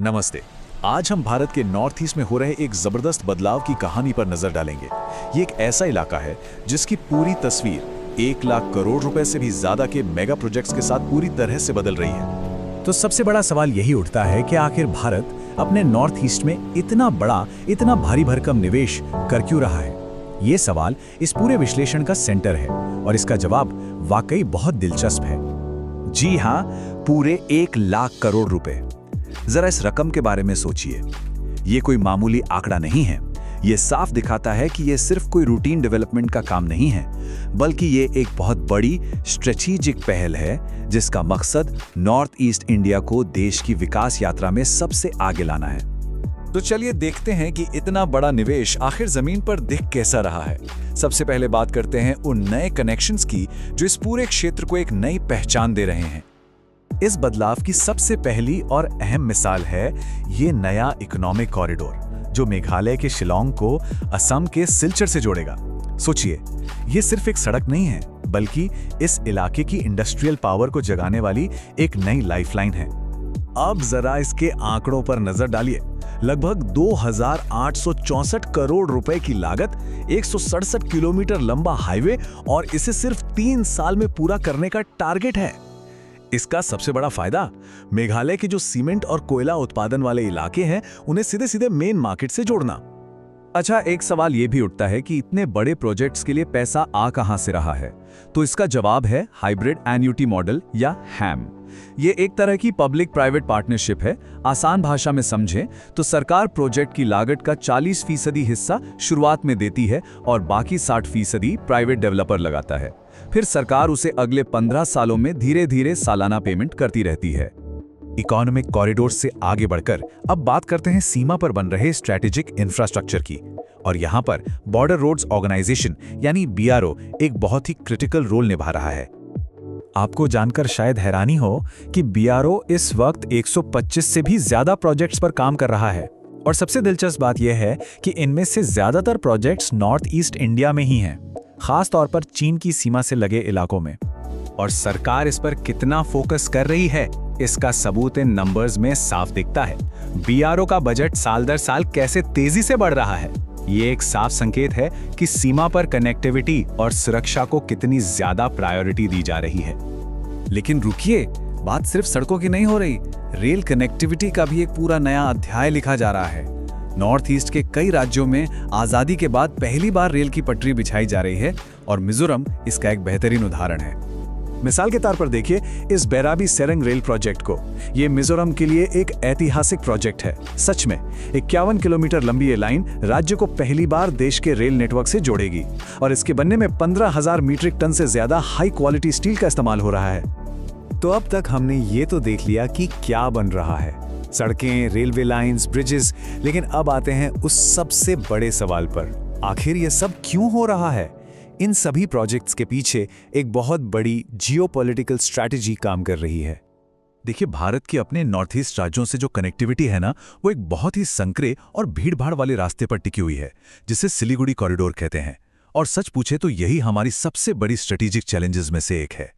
नमस्ते। आज हम भारत के नॉर्थ ईस्ट में हो रहे एक जबरदस्त बदलाव की कहानी पर नजर डालेंगे। ये एक ऐसा इलाका है जिसकी पूरी तस्वीर 1 लाख करोड़ रुपए से भी ज्यादा के मेगा प्रोजेक्ट्स के साथ पूरी तरह से बदल रही है। तो सबसे बड़ा सवाल यही उठता है कि आखिर भारत अपने नॉर्थ ईस्ट में इतना बड़ा, इतना भारी भरकम निवेश कर क्यों रहा है? ये सवाल इस पूरे विश्लेषण का सेंटर है और इसका जवाब वाकई बहुत दिलचस्प है। जी हाँ, पूरे 1 लाख करोड़ रुपए। जरा इस रकम के बारे में सोचिए। ये कोई मामूली आंकड़ा नहीं है। ये साफ दिखाता है कि ये सिर्फ कोई रूटीन डेवलपमेंट का काम नहीं है, बल्कि ये एक बहुत बड़ी स्ट्रेटेजिक पहल है जिसका मकसद नॉर्थ ईस्ट इंडिया को देश की विकास यात्रा में सबसे आगे लाना है। तो चलिए देखते हैं कि इतना बड़ा निवेश आखिर जमीन पर दिख कैसा रहा है। सबसे पहले बात करते हैं उन नए कनेक्शंस की जो इस पूरे क्षेत्र को एक नई पहचान दे रहे हैं। इस बदलाव की सबसे पहली और अहम मिसाल है ये नया इकोनॉमिक कॉरिडोर जो मेघालय के शिलांग को असम के सिलचर से जोड़ेगा। सोचिए, ये सिर्फ एक सड़क नहीं है, बल्कि इस इलाके की इंडस्ट्रियल पावर को जगाने वाली एक नई लाइफलाइन है। अब जरा इसके आंकड़ों पर नजर डालिए। लगभग 2864 करोड़ रुपए की लागत, 167 किलोमीटर लंबा हाईवे और इसे सिर्फ 3 साल में पूरा करने का टारगेट है। इसका सबसे बड़ा फायदा मेघालय के जो सीमेंट और कोयला उत्पादन वाले इलाके हैं, उन्हें सीधे सीधे मेन मार्केट से जोड़ना। अच्छा, एक सवाल यह भी उठता है कि इतने बड़े प्रोजेक्ट्स के लिए पैसा आ कहां से रहा है? तो इसका जवाब है हाइब्रिड एन्युटी मॉडल या हैम। ये एक तरह की पब्लिक प्राइवेट पार्टनरशिप है। आसान भाषा में समझें तो सरकार प्रोजेक्ट की लागत का 40% हिस्सा शुरुआत में देती है और बाकी 60% प्राइवेट डेवलपर लगाता है। फिर सरकार उसे अगले 15 सालों में धीरे धीरे सालाना पेमेंट करती रहती है। इकोनॉमिक कॉरिडोर से आगे बढ़कर अब बात करते हैं सीमा पर बन रहे स्ट्रैटेजिक इंफ्रास्ट्रक्चर की। और यहाँ पर बॉर्डर रोड्स ऑर्गेनाइजेशन यानी BRO एक बहुत ही क्रिटिकल रोल निभा रहा है। आपको जानकर शायद हैरानी हो कि BRO इस वक्त 125 से भी ज्यादा प्रोजेक्ट्स पर काम कर रहा है। और सबसे दिलचस्प बात यह है कि इनमें से ज्यादातर प्रोजेक्ट्स नॉर्थ ईस्ट इंडिया में ही हैं, खास तौर पर चीन की सीमा से लगे इलाकों में। और सरकार इस पर कितना फोकस कर रही है, इसका सबूत इन नंबर्स में साफ दिखता है। BRO का बजट साल दर साल कैसे तेजी से बढ़ रहा है। ये एक साफ संकेत है कि सीमा पर कनेक्टिविटी और सुरक्षा को कितनी ज्यादा प्रायोरिटी दी जा रही है। लेकिन रुकिए, बात सिर्फ सड़कों की नहीं हो रही। रेल कनेक्टिविटी का भी एक पूरा नया अध्याय लिखा जा रहा है। नॉर्थ ईस्ट के कई राज्यों में आजादी के बाद पहली बार रेल की पटरी बिछाई जा रही है और मिजोरम इसका एक बेहतरीन उदाहरण है। मिसाल के तौर पर देखिए इस बैराबी सेरंग रेल प्रोजेक्ट को। ये मिजोरम के लिए एक ऐतिहासिक प्रोजेक्ट है। सच में 51 किलोमीटर लंबी ये लाइन राज्य को पहली बार देश के रेल नेटवर्क से जोड़ेगी और इसके बनने में 15,000 मीट्रिक टन से ज्यादा हाई क्वालिटी स्टील का इस्तेमाल हो रहा है। तो अब तक हमने ये तो देख लिया कि क्या बन रहा है, सड़कें, रेलवे लाइंस, ब्रिजेस, लेकिन अब आते हैं उस सबसे बड़े सवाल पर। आखिर ये सब क्यों हो रहा है? इन सभी प्रोजेक्ट्स के पीछे एक बहुत बड़ी जियोपॉलिटिकल स्ट्रैटेजी काम कर रही है। देखिए, भारत के अपने नॉर्थ ईस्ट राज्यों से जो कनेक्टिविटी है ना, वो एक बहुत ही संकरे और भीड़भाड़ वाले रास्ते पर टिकी हुई है, जिसे सिलीगुड़ी कॉरिडोर कहते हैं। और सच पूछे तो यही हमारी सबसे बड़ी स्ट्रेटेजिक चैलेंजेस में से एक है।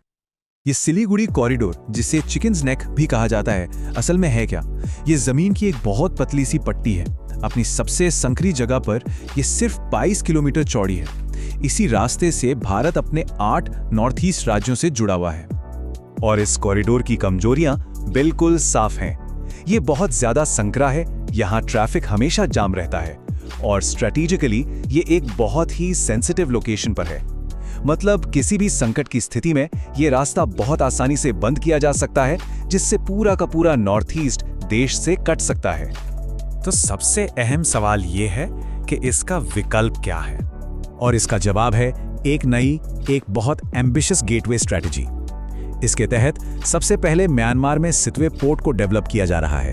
ये सिलीगुड़ी कॉरिडोर, जिसे चिकन्स नेक भी कहा जाता है, असल में है क्या? ये जमीन की एक बहुत पतली सी पट्टी है। अपनी सबसे संकरी जगह पर ये सिर्फ 22 किलोमीटर चौड़ी है। इसी रास्ते से भारत अपने 8 नॉर्थ ईस्ट राज्यों से जुड़ा हुआ है। और इस कॉरिडोर की कमजोरियां बिल्कुल साफ हैं। ये बहुत ज्यादा संकरा है, यहाँ ट्रैफिक हमेशा जाम रहता है और स्ट्रेटेजिकली ये एक बहुत ही सेंसिटिव लोकेशन पर है। मतलब किसी भी संकट की स्थिति में ये रास्ता बहुत आसानी से बंद किया जा सकता है, जिससे पूरा का पूरा नॉर्थ ईस्ट देश से कट सकता है। तो सबसे अहम सवाल ये है कि इसका विकल्प क्या है? और इसका जवाब है एक नई, एक बहुत एम्बिशियस गेटवे स्ट्रैटेजी। इसके तहत सबसे पहले म्यांमार में सितवे पोर्ट को डेवलप किया जा रहा है।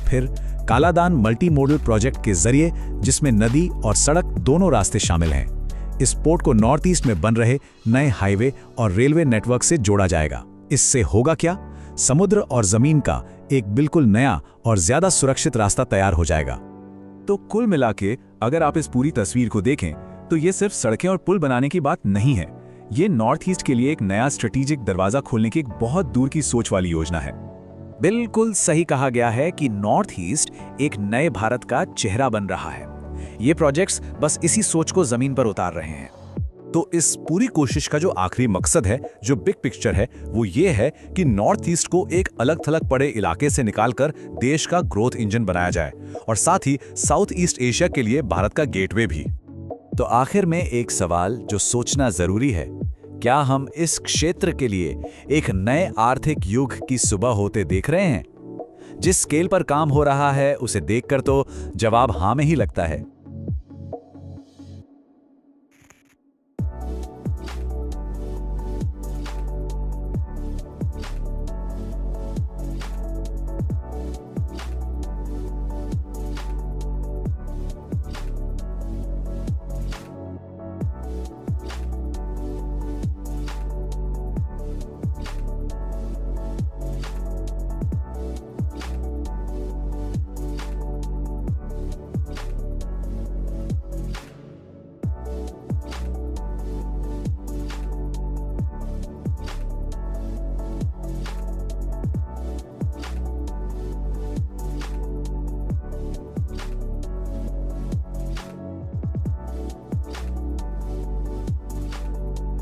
फिर कालादान मल्टी मॉडल प्रोजेक्ट के जरिए, जिसमें नदी और सड़क दोनों रास्ते शामिल हैं, इस पोर्ट को नॉर्थ ईस्ट में बन रहे नए हाईवे और रेलवे नेटवर्क से जोड़ा जाएगा। इससे होगा क्या? समुद्र और जमीन का एक बिल्कुल नया और ज्यादा सुरक्षित रास्ता तैयार हो जाएगा। तो कुल मिला के अगर आप इस पूरी तस्वीर को देखें तो ये सिर्फ सड़कें और पुल बनाने की बात नहीं है। ये नॉर्थ ईस्ट के लिए एक नया स्ट्रेटेजिक दरवाजा खोलने की एक बहुत दूर की सोच वाली योजना है। बिल्कुल सही कहा गया है कि नॉर्थ ईस्ट एक नए भारत का चेहरा बन रहा है। ये प्रोजेक्ट्स बस इसी सोच को जमीन पर उतार रहे हैं। तो इस पूरी कोशिश का जो आखिरी मकसद है, जो बिग पिक्चर है, वो ये है कि नॉर्थ ईस्ट को एक अलग थलग पड़े इलाके से निकालकर देश का ग्रोथ इंजन बनाया जाए और साथ ही साउथ ईस्ट एशिया के लिए भारत का गेटवे भी। तो आखिर में एक सवाल जो सोचना जरूरी है, क्या हम इस क्षेत्र के लिए एक नए आर्थिक युग की सुबह होते देख रहे हैं? जिस स्केल पर काम हो रहा है उसे देखकर तो जवाब हाँ में ही लगता है।